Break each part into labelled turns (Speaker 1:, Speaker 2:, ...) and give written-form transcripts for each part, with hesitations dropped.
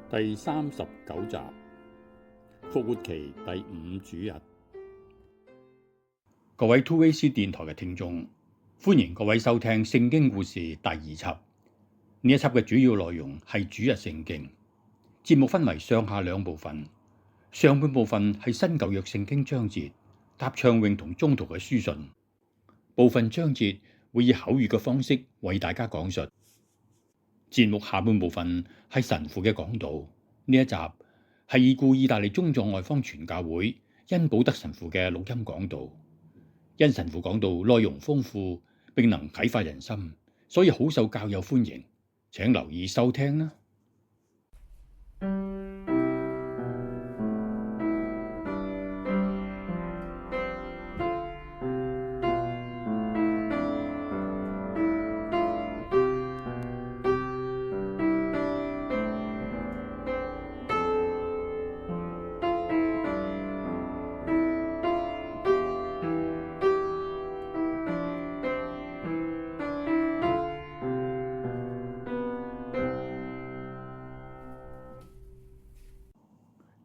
Speaker 1: 第39集，復活期第5主日。各位 2AC 電台嘅聽眾，歡迎各位收聽聖經故事第2輯。呢一輯嘅主要內容係主日聖經。節目分為上下兩部分，上半部分係新舊約聖經章節、答唱詠同宗徒嘅書信。部分章節會以口語嘅方式為大家講述。節目下半部分係神父嘅講道，呢一集係已故意大利宗座外方傳教會恩保德神父嘅錄音講道。因神父講道內容豐富並能啟發人心，所以好受教友歡迎，請留意收聽啦。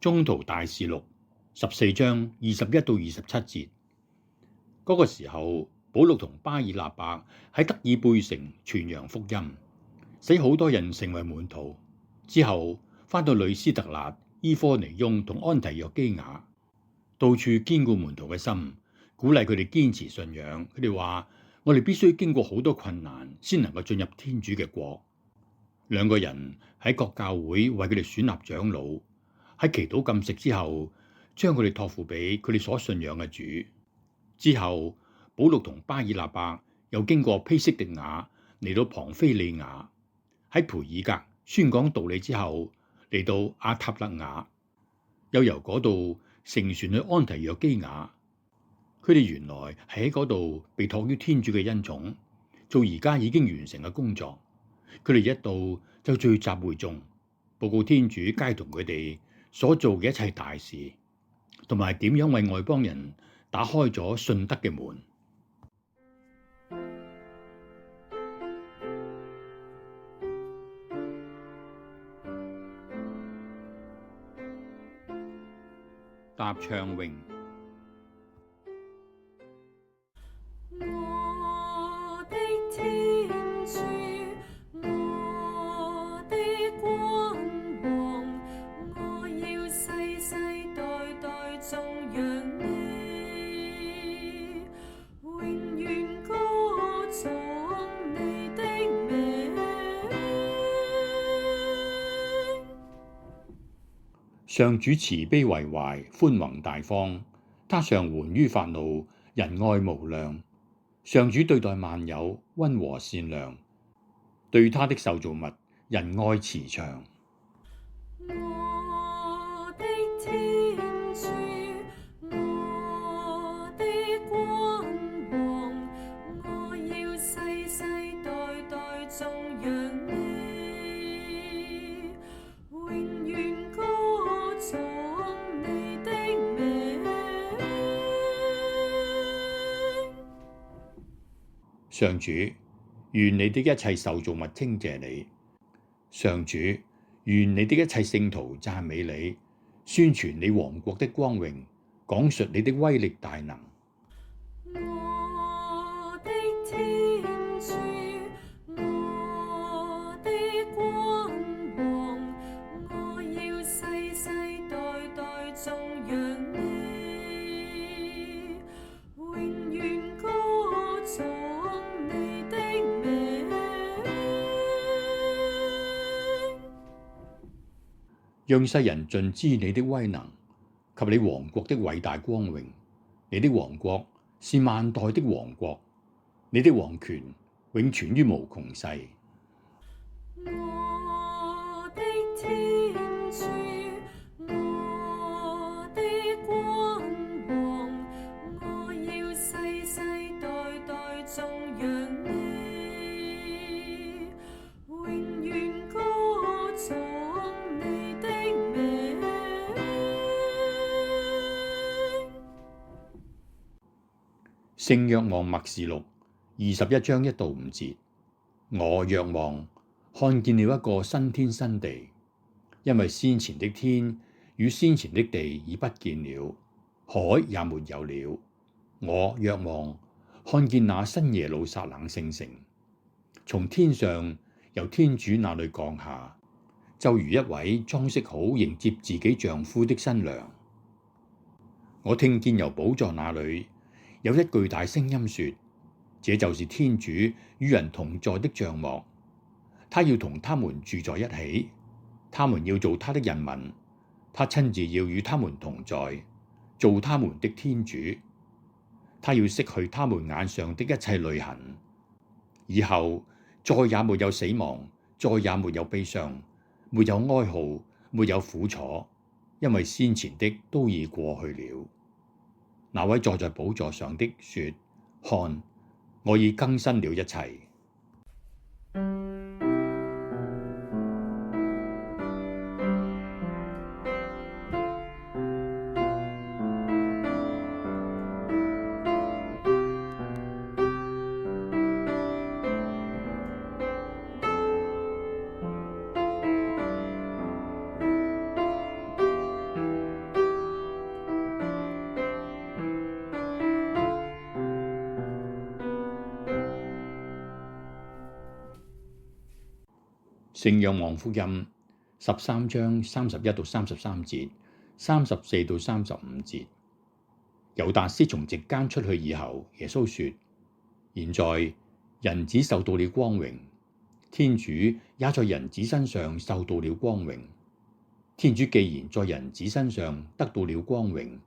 Speaker 1: 宗徒大事錄14章21到27節。嗰個時候，保祿同巴爾納伯喺德爾貝城傳揚福音，使好多人成為門徒。之後返到呂斯特辣、伊科尼雍同安提約基雅，到處堅固門徒嘅心，鼓勵佢哋堅持信仰。佢哋話：我哋必須經過好多困難，先能夠進入天主嘅國。兩個人喺各教會為佢哋選立長老。喺祈禱禁食之後，將佢哋託付俾佢哋所信仰嘅主。之後，保祿同巴爾納伯又經過披色狄雅嚟到龐菲利亞，喺培爾革宣講道理之後，嚟到阿塔勒雅，又由嗰度乘船去安提約基雅。佢哋原來係喺嗰度被託於天主嘅恩寵，做而家已經完成嘅工作。佢哋一到就聚集會眾，報告天主偕同佢哋所做嘅一切大事，同埋點樣為外邦人打開咗信德嘅門。答唱詠。上主慈悲為懷，寬宏大方，他常緩於發怒，仁愛無量。上主對待萬有，溫和善良，對他的受造物，仁愛慈祥。上主，願你的一切受造物稱謝你；上主，願你的一切聖徒讚美你，宣傳你王國的光榮，講述你的威力大能。
Speaker 2: 我的天主，我的君王，我要世世代代頌揚你，永遠歌頌你的名。
Speaker 1: 讓世人盡知你的威能及你王國的偉大光榮。你的王國是萬代的王國，你的王權永存於無窮世。
Speaker 2: 我的天主，我的君王，我要世世代代頌揚你，永遠歌頌你的名。
Speaker 1: 聖若望默示錄21章1到5節。我若望看見了一個新天新地，因為先前的天與先前的地已不見了，海也沒有了。我若望看見那新耶路撒冷聖城，從天上由天主那裏降下，就如一位裝飾好迎接自己丈夫的新娘。我聽見由寶座那裏有一巨大聲音說：這就是天主與人同在的帳幕，他要同他們住在一起，他們要做他的人民，他親自要與他們同在，做他們的天主。他要拭去他們眼上的一切淚痕，以後再也沒有死亡，再也沒有悲傷，沒有哀號，沒有苦楚，因為先前的都已過去了。那位坐在寶座上的說：看，我已更新了一切。聖若望福音13章31到33節，34到35節。猶達斯從席間出去以後，耶穌說：現在人子受到了光榮，天主也在人子身上受到了光榮。天主既然在人子身上得到了光榮，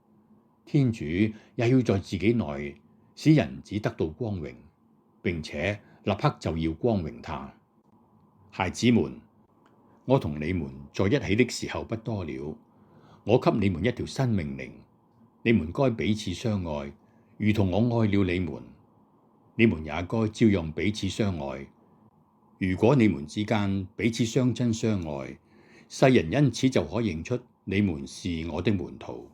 Speaker 1: 天主也要在自己內使人子得到光榮，並且立刻就要光榮他。孩子們，我同你們在一起的時候不多了，我給你們一條新命令，你們該彼此相愛，如同我愛了你們，你們也該照樣彼此相愛。如果你們之間彼此相親相愛，世人因此就可認出你們是我的門徒。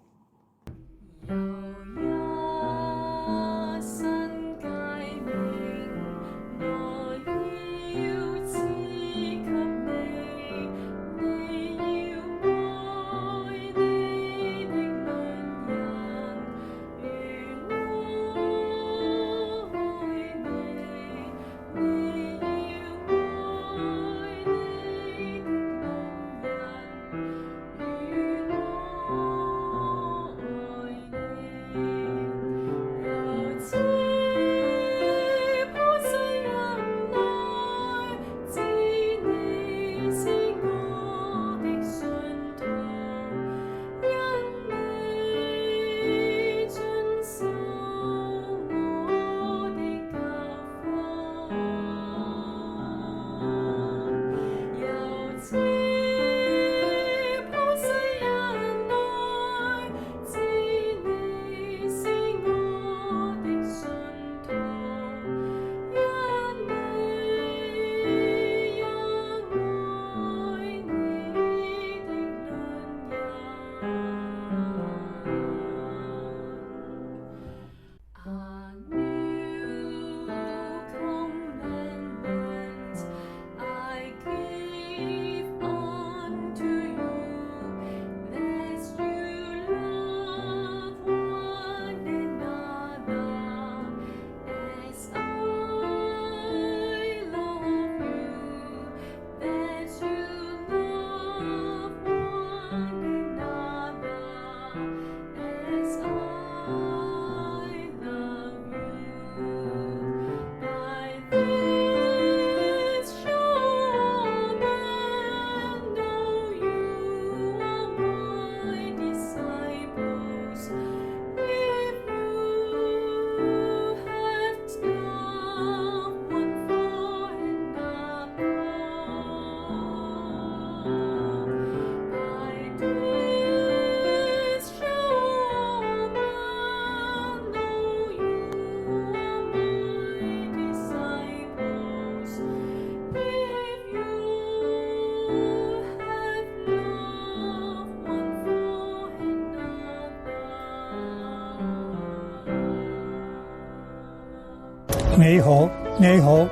Speaker 3: 你好，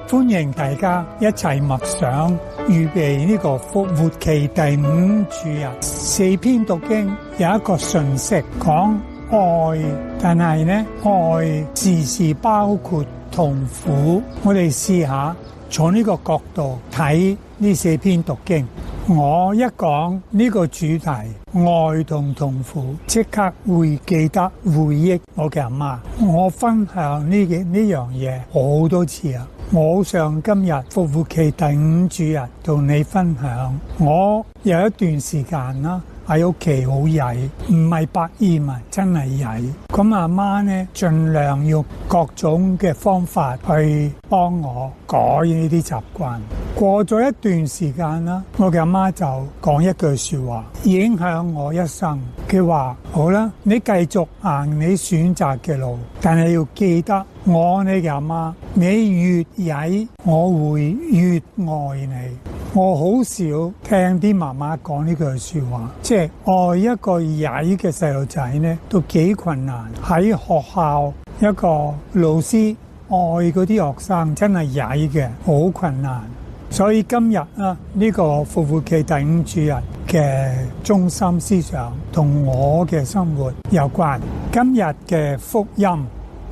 Speaker 3: 歡迎大家一齊默想預備呢個復活期第5主日4篇讀經，有一個訊息講愛，但係呢愛時時包括痛苦。我哋試下從呢個角度睇呢4篇讀經。我一講呢個主題愛同痛苦，即刻會記得回憶我嘅阿媽。我分享呢樣嘢好多次啊！我好想今日復活期第5主日同你分享。我有一段時間啦喺屋企好曳，唔係百厭啊，真係曳。咁阿媽呢盡量用各種嘅方法去幫我改呢啲習慣。過咗一段時間啦，我嘅阿媽就講一句說話，影響我一生。佢話：好啦，你繼續行你選擇嘅路，但係要記得我你嘅阿媽，你越曳，我會越愛你。我好少聽啲媽媽講呢句說話，即係愛一個曳嘅細路仔呢，都幾困難。喺學校一個老師愛嗰啲學生真係曳嘅，好困難。所以今日啊，呢個復活期第5主日嘅中心思想同我嘅生活有關。今日嘅福音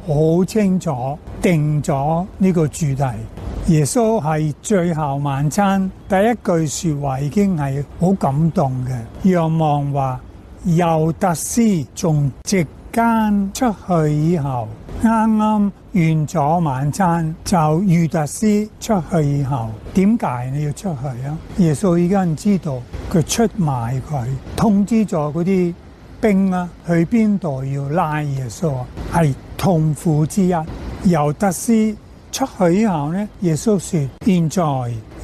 Speaker 3: 好清楚定咗呢個主題。耶穌係最後晚餐第一句說話已經係好感動嘅。若望話，猶達斯從席間出去以後，啱啱完咗晚餐，就猶達斯出去以後，點解你要出去啊？耶穌已經知道佢出賣佢，通知咗嗰啲兵啊，去邊度要拉耶穌啊？係痛苦之一。猶達斯出去以後呢，耶穌說：現在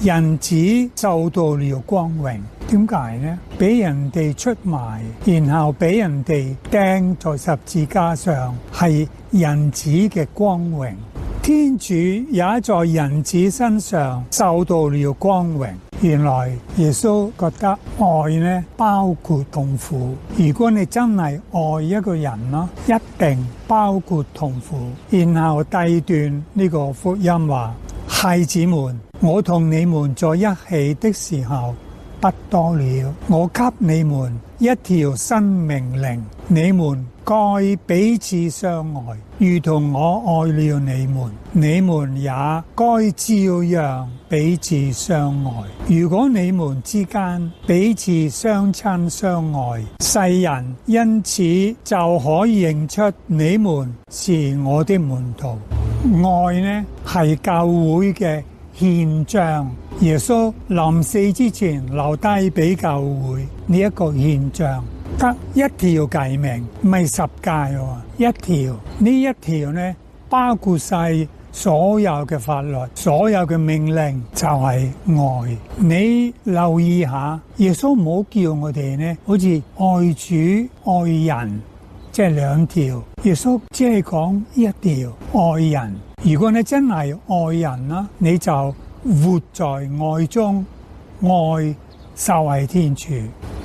Speaker 3: 人子受到了光榮。點解呢？俾人哋出賣，然後俾人哋釘在十字架上，係人子嘅光榮。天主也在人子身上受到了光榮。原來耶穌覺得愛呢包括痛苦。如果你真係愛一個人啦，一定包括痛苦。然後第二段呢個福音話：孩子們，我同你們在一起的時候不多了，我給你們一條新命令，你們該彼此相愛，如同我愛了你們，你們也該照樣彼此相愛。如果你們之間彼此相親相愛，世人因此就可以認出你們是我的門徒。愛呢係教會嘅憲章，耶穌臨死之前留低俾教會呢一個憲章，得一條誡命，唔係10誡喎，一條。呢一條呢包括晒所有嘅法律，所有嘅命令，就係愛。你留意下，耶穌唔好叫我哋呢好似愛主愛人，即係2條。耶穌只係講一條，愛人。如果你真係愛人啦，你就活在愛中，愛就係天主。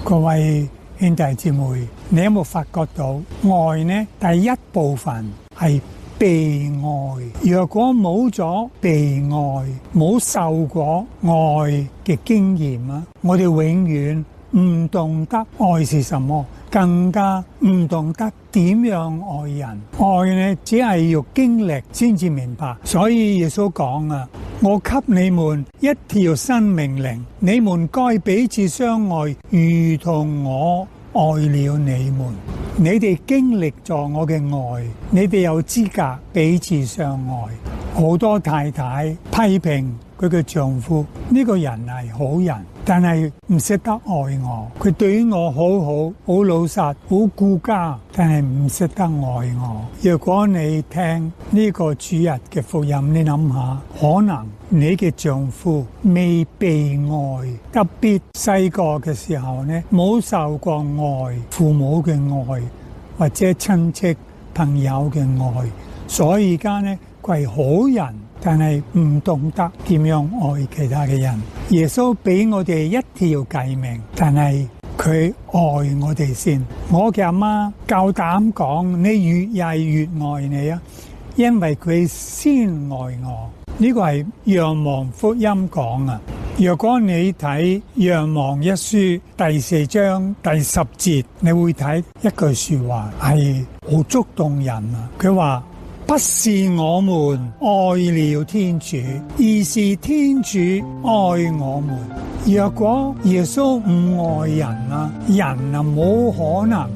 Speaker 3: 各位兄弟姊妹，你有冇發覺到愛呢？第一部分係被愛。若果冇咗被愛，冇受過愛嘅經驗啊，我哋永遠唔懂得愛是什麼，更加唔懂得點樣愛人。愛呢，只係要經歷先至明白。所以耶穌講啊，我給你們一條新命令，你們該彼此相愛，如同我愛了你們。你哋經歷咗我嘅愛，你哋有資格彼此相愛。好多太太批評佢嘅丈夫，呢個人係好人，但係唔識得愛我。佢對我好好，好老實，好顧家，但係唔識得愛我。如果你聽呢個主日嘅福音，你諗下，可能你嘅丈夫未被愛，特別細個嘅時候呢，冇受過愛，父母嘅愛或者親戚朋友嘅愛，所以而家呢，佢係好人，但係唔懂得點樣愛其他嘅人。耶穌俾我哋一條誡命，但係佢愛我哋先。我嘅阿媽夠膽講，你越曳越愛你啊！因為佢先愛我。呢個係若望福音講啊。若果你睇若望一書第4章第10節，你會睇一句說話係好觸動人啊。佢話不是我們愛了天主，而是天主愛我們。若果耶穌唔愛人啊，人啊冇可能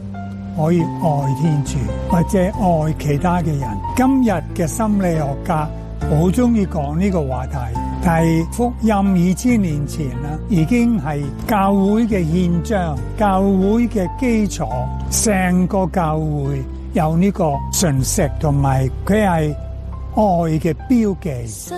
Speaker 3: 可以愛天主或者愛其他嘅人。今日嘅心理學家好中意講呢個話題，但係福音2000年前啦，已經係教會嘅憲章、教會嘅基礎，成個教會有呢個信息，同埋佢係愛嘅標記。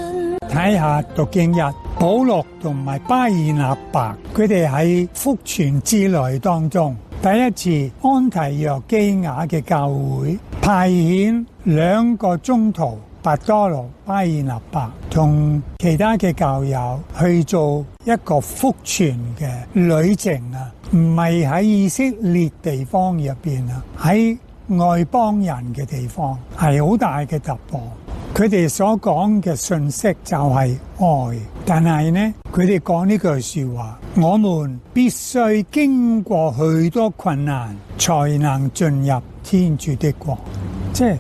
Speaker 3: 睇下讀經日，保祿同埋巴爾納伯，佢哋喺福傳之旅當中，第一次安提約基亞嘅教會派遣2個宗徒，伯多祿、巴爾納伯同其他嘅教友去做一個福傳嘅旅程啊，唔係喺以色列地方入邊啊，喺外邦人嘅地方，係好大嘅突破。佢哋所講嘅信息就係愛，但係呢，佢哋講呢句說話，我們必須經過許多困難，才能進入天主的國。即係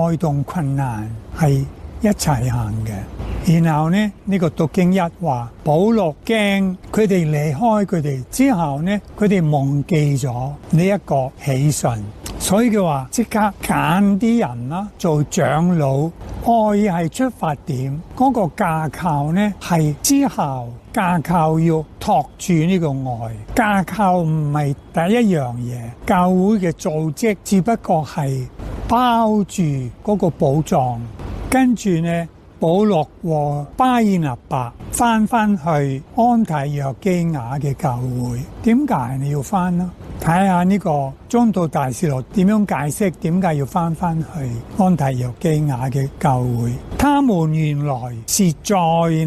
Speaker 3: 愛同困難係一齊行嘅。然後呢，呢個讀經一話，保祿驚佢哋離開佢哋之後呢，佢哋忘記咗呢一個喜訊，所以佢話即刻揀啲人啦做長老。愛係出發點，嗰個架構呢係之後架構要托住呢個愛。架構唔係第一樣嘢，教會嘅組織只不過係包住嗰個寶藏。跟住呢，保祿和巴爾納伯翻去安提約基亞嘅教會。點解你要翻呢？睇下呢個宗徒大事錄點樣解釋點解要翻去安提約基亞嘅教會。他們原來是在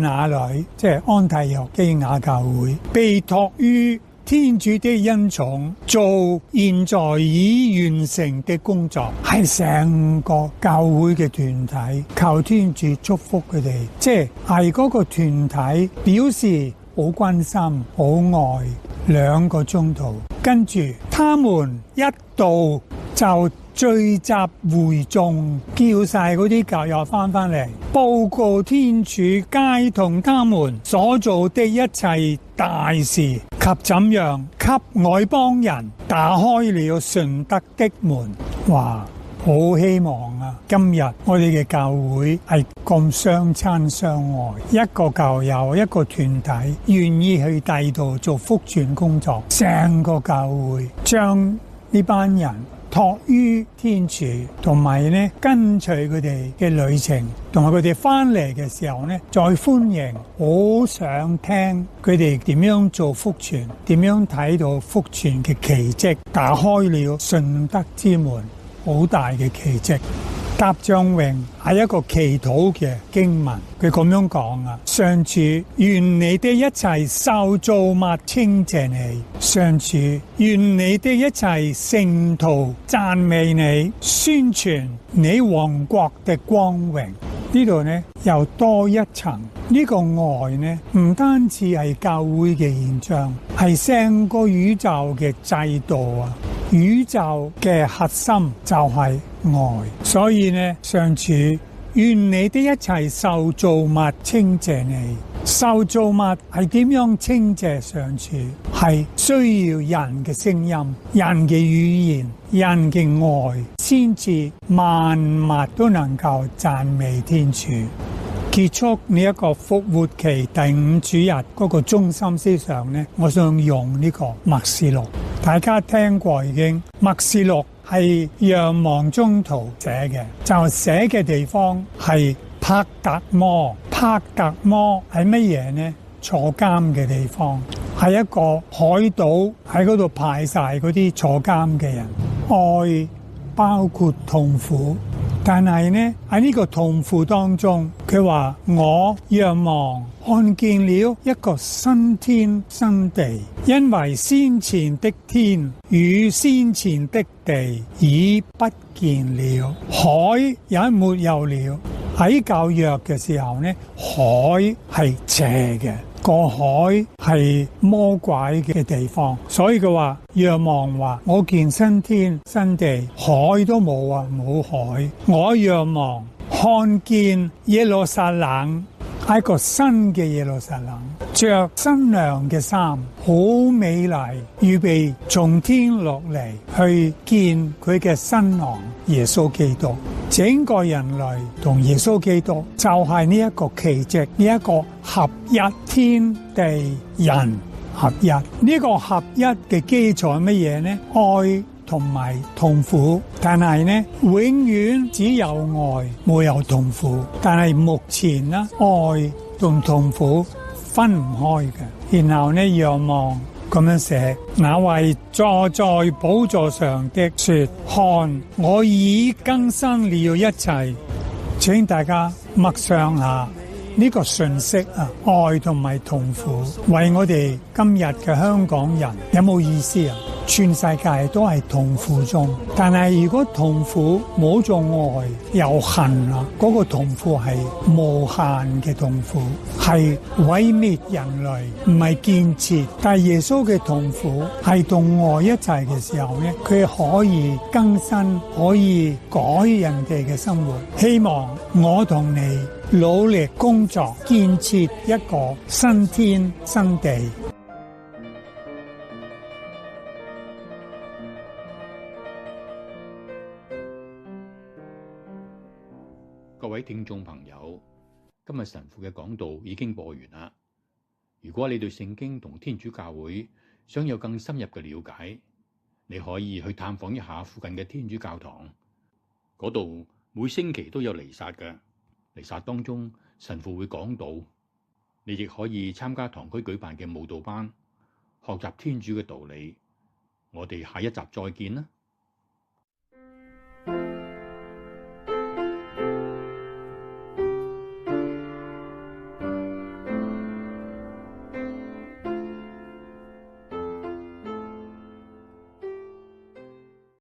Speaker 3: 那裏，即係安提約基亞教會，被託於天主的恩寵，做現在已完成的工作，係成個教會嘅團體，求天主祝福佢哋，即係嗰個團體表示好關心、好愛2個宗徒。跟住他們一到就聚集會眾，叫晒嗰啲教友翻嚟，報告天主偕同他們所做的一切大事，及怎樣給外邦人打開了信德的門。哇！好希望啊！今日我哋嘅教會係咁相親相愛，一個教友一個團體願意去第度做福傳工作，成個教會將呢班人託於天主，同埋呢跟隨佢哋嘅旅程，同埋佢哋翻嚟嘅時候呢再歡迎。好想聽佢哋點樣做福傳，點樣睇到福傳嘅奇蹟，打開了信德之門。好大嘅奇蹟。答唱詠係一個祈禱嘅經文，佢咁樣講啊：上主，願你的一切受造物稱謝你；上主，願你的一切聖徒讚美你，宣傳你王國的光榮。呢度呢又多一層，呢個愛呢唔單止係教會嘅現象，係成個宇宙嘅制度啊！宇宙嘅核心就係愛，所以呢，上主，願你的一切受造物稱謝你。受造物係點樣稱謝上主？係需要人嘅聲音、人嘅語言、人嘅愛，先至萬物都能夠讚美天主。結束呢一個復活期第5主日嗰個中心思想呢，我想用呢個默示錄。大家聽過已經，默示錄係若望宗徒寫嘅，就寫嘅地方係帕特摩。帕特摩係乜嘢呢？坐監嘅地方，係一個海島，喺嗰度派晒嗰啲坐監嘅人。愛包括痛苦，但係呢喺呢個痛苦當中，佢話我仰望看見了一個新天新地，因為先前的天與先前的地已不見了，海也沒有了。喺舊約嘅時候呢，海係邪嘅，個海係魔鬼嘅地方，所以佢話若望話我見新天新地，海都冇啊，冇海。我若望看見耶路撒冷，係一個新嘅耶路撒冷，着新娘嘅衫，好美麗，預備從天落嚟去見佢嘅新郎耶穌基督。整個人類同耶穌基督就係呢一個奇蹟，呢一個合一，天地人合一。呢個合一嘅基礎係乜嘢呢？愛同埋痛苦，但係呢永遠只有愛，冇有痛苦。但係目前呢，愛同痛苦分唔開嘅。然後呢，若望咁樣寫，那位坐在寶座上的說：看，我已更新了一切。請大家默想下呢個信息啊，愛同埋痛苦，為我哋今日嘅香港人有冇意思啊？全世界都係痛苦中，但係如果痛苦冇咗愛又恨啦，嗰個痛苦係無限嘅痛苦，係毀滅人類，唔係建設。但係耶穌嘅痛苦係同愛一齊嘅時候呢，佢可以更新，可以改人哋嘅生活。希望我同你努力工作，建設一個新天新地。
Speaker 1: 各位聽眾朋友，今日神父嘅講道已經播完啦。如果你對聖經同天主教會想有更深入嘅了解，你可以去探訪一下附近嘅天主教堂，嗰度每星期都有彌撒嘅。彌撒當中，神父會講道，你亦可以參加堂區舉辦嘅舞蹈班，學習天主嘅道理。我哋下一集再見啦！